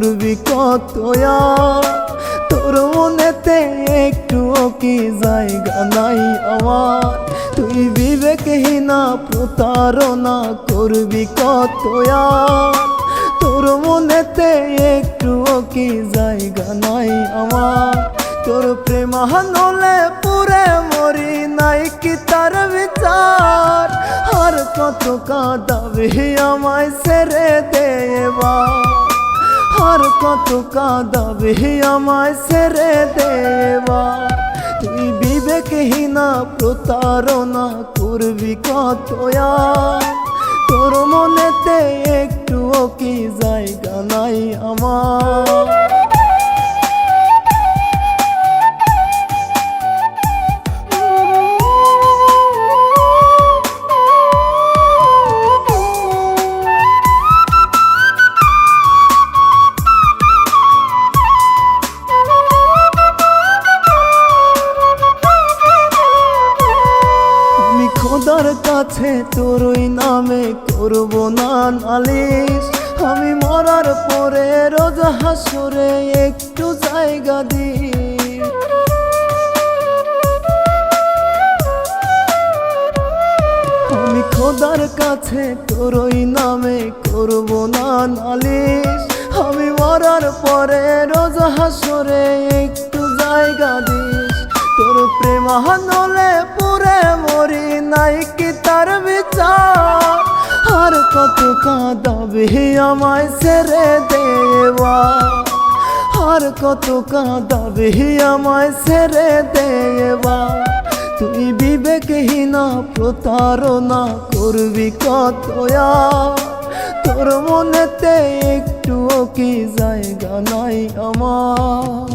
করবি কত আর। তোর মনেতে একটুও কি জায়গা নাই আমার। তুই বিবেকহীনা প্রতারণা করবি কত আর। তোর মনেতে একটুও কি জায়গা নাই আমার। তোর প্রেম হানলে পুরে মরি নাই কি তার বিচার। আর কত কাঁদাবি আমায় ছেড়ে দে এবার। আর কত কাঁদাবি আমায় ছেড়ে দে এবার। তুই বিবেকহীনা প্রতারণা করবি কত আর। তোর মনেতে একটুও কি জায়গা নাই আমার। খোদার কাছে তোর ওই নামে করব না নালিশ। আমি মরার পরে রোজ হাসরে একটু জায়গা দি। আমি খোদার কাছে তোর ওই নামে করব না নালিশ। আমি মরার পরে রোজ হাসরে একটু জায়গা দিস। তোর প্রেম হানলে পুরে মরি নাই কি তার বিচার। আর কত কাঁদাবি আমায় ছেড়ে দে এবার। আর কত কাঁদাবি আমায় ছেড়ে দে এবার। তুই বিবেকহীনা প্রতারণা করবি কত আর। তোর মনেতে একটুও কি জায়গা নাই আমার।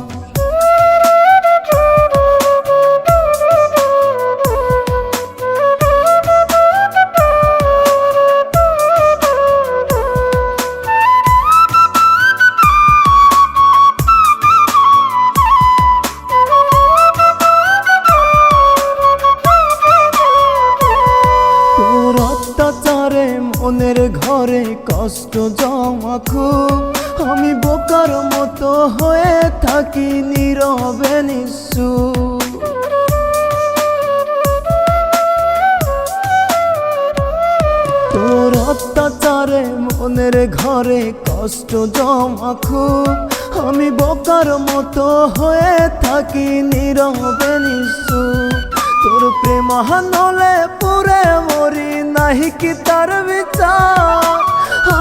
অত্যাচারে মনের ঘরে কষ্ট জমা খুব। আমি বোকার মতো হয়ে থাকি নীরবে নিঃসুপ। তোর অত্যাচারে মনের ঘরে কষ্ট জমা খুব। আমি বোকার মতো হয়ে থাকি নীরবে নিঃসুপ। তোর প্রেম হানলে পুরে মরি নাহি কি তার বিচার।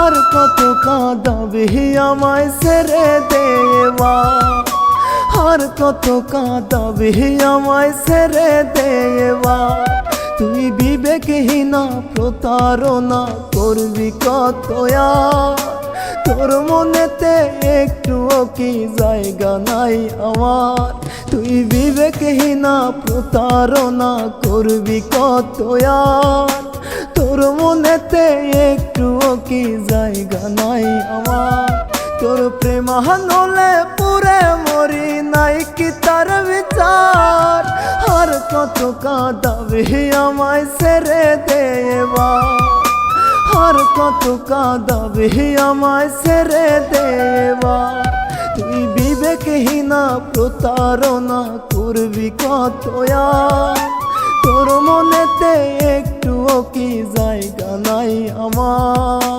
আর কত কাঁদাবি আমায় ছেড়ে দে এবার। আর কত কাঁদাবি আমায় ছেড়ে দে এবার। তুই বিবেকহীনা প্রতারণা করবি কত আর। তোর মনেতে একটুও কি জায়গা নাই আমার। তুই বিবেকহীনা প্রতারণা করবি কত আর। তোর মনেতে একটুও কি জায়গা নাই আমার। তোর প্রেম হানলে পুরে মরি নাই কি তার বিচার। আর কত কাঁদাবি আমায় ছেড়ে দে এবার। আর কত কাঁদাবি আমায় ছেড়ে দে এবার। তুই বিবেকহীনা প্রতারণা করবি কত আর। তোর মনেতে একটুও কি জায়গা নাই আমার।